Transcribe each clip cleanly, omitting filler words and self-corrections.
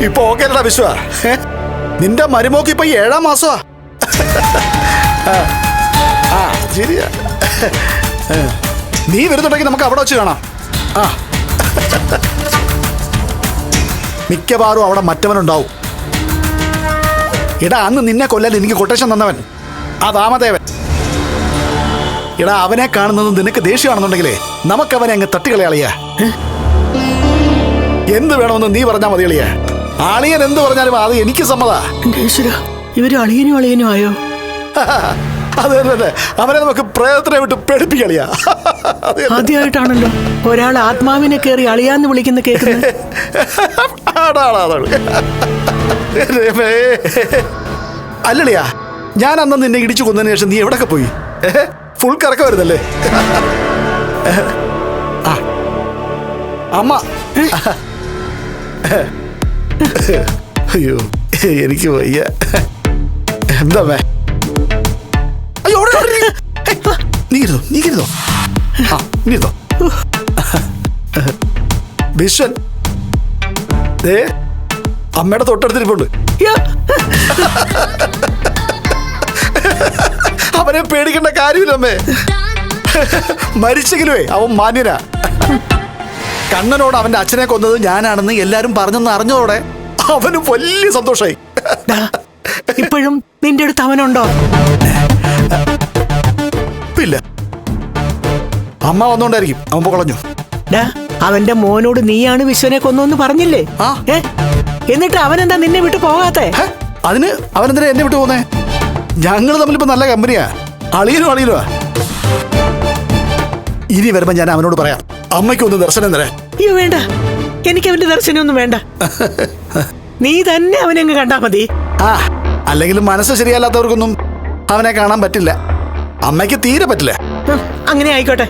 ഇപ്പൊ ഓക്കെ അല്ലടാ വിശ്വ. നിന്റെ മരുമോക്ക് ഇപ്പൊ 7-ാം മാസമാ. ആ ശരിയാ. നീ വരുന്നുണ്ടെങ്കിൽ നമുക്ക് അവിടെ വെച്ച് കാണാം. ആ മിക്കവാറും അവിടെ മറ്റവനുണ്ടാവും. ഇടാ അന്ന് നിന്നെ കൊല്ലാൻ എനിക്ക് കൊട്ടേഷൻ തന്നവൻ ആ ദാമദേവൻ. ഇടാ അവനെ കാണുന്നത് നിനക്ക് ദേഷ്യമാണെന്നുണ്ടെങ്കിലേ നമുക്കവനെ അങ്ങ് തട്ടിക്കളയാളിയാ. എന്ത് വേണമെന്ന് നീ പറഞ്ഞാൽ മതി കളിയാ. അളിയൻ എന്ത് പറഞ്ഞാലും അത് എനിക്ക് സമ്മതാ. ഇവര് അളിയനും ആയോ? അത് തന്നെ. അവനെ നമുക്ക് പ്രയത്നം വിട്ട് പേടിപ്പിക്കളിയാ. ആദ്യമായിട്ടാണല്ലോ ഒരാൾ ആത്മാവിനെ കയറി അളിയാന്ന് വിളിക്കുന്ന കേൾക്കുന്നത്. അല്ലളിയാ, ഞാൻ അന്ന് നിന്നെ ഇടിച്ചു കൊന്നതിന് ശേഷം നീ എവിടൊക്കെ പോയി? ഫുൾ കറക്കം വരുന്നല്ലേ? അമ്മ അയ്യോ എനിക്ക് വയ്യ. എന്താ അയ്യോ നീ കരുതോ. ആ നീതോ വിശ്വൻ ദേ അമ്മയുടെ തൊട്ടടുത്തിരിപ്പുണ്ട്. അവനെ പേടിക്കേണ്ട കാര്യമില്ലമ്മേ. മരിച്ചെങ്കിലുവേ അവൻ മാന്യനാ. കണ്ണനോട് അവന്റെ അച്ഛനെ കൊന്നത് ഞാനാണെന്ന് എല്ലാരും പറഞ്ഞെന്ന് അറിഞ്ഞതോടെ അവന് വലിയ സന്തോഷായി. ഇപ്പോഴും നിന്റെ അടുത്ത് അവനുണ്ടോ? ഇല്ല, അമ്മ വന്നോണ്ടായിരിക്കും അവൻ പൊളഞ്ഞു. അവന്റെ മോനോട് നീയാണ് വിശ്വനെ കൊന്നു പറഞ്ഞില്ലേ? എന്നിട്ട് അവനെന്താ നിന്നെ വിട്ടു പോകാത്തെ? അതിന് അവനെന്തിനാ എന്നെ വിട്ടു പോന്നേ? ഞങ്ങൾ തമ്മിലിപ്പോ നല്ല കമ്പനിയാ. അളിയനുവാ. ഇനി വരുമ്പോ ഞാൻ അവനോട് പറയാം അമ്മയ്ക്ക് ഒന്ന് ദർശനം തരാൻ. അയ്യോ വേണ്ട, എനിക്ക് അവന്റെ ദർശനമൊന്നും വേണ്ട. നീ തന്നെ അവനെ അങ്ങ് കണ്ടാ മതി. അല്ലെങ്കിലും മനസ്സ് ശരിയല്ലാത്തവർക്കൊന്നും അവനെ കാണാൻ പറ്റില്ല. അമ്മയ്ക്ക് തീരെ പറ്റില്ല. അങ്ങനെ ആയിക്കോട്ടെ.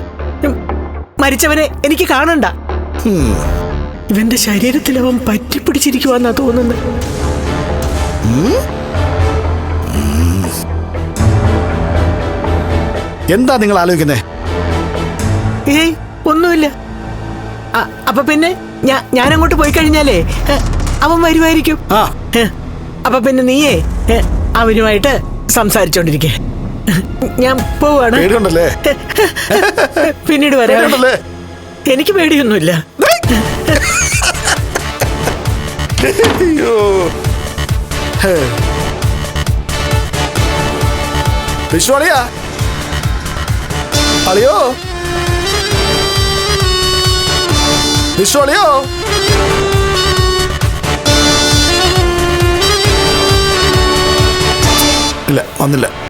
മരിച്ചവനെ എനിക്ക് കാണണ്ട. ഇവന്റെ ശരീരത്തിൽ അവൻ പറ്റിപ്പിടിച്ചിരിക്കുവാന്നാ തോന്നുന്നത്. എന്താ നിങ്ങൾ ആലോചിക്കുന്നേ? ഏയ് ഒന്നുമില്ല. അപ്പൊ പിന്നെ ഞാൻ അങ്ങോട്ട് പോയി കഴിഞ്ഞാലേ അവൻ വരുമായിരിക്കും. അപ്പൊ പിന്നെ നീയേ അവനുമായിട്ട് സംസാരിച്ചോണ്ടിരിക്കേ. ഞാൻ പോവാണ്. പിന്നീട് വരാം. എനിക്ക് പേടിയൊന്നുമില്ല. വിശ്വാളിയാ അളിയോ, വിശ്വാളിയോ. ഇല്ല വന്നില്ല.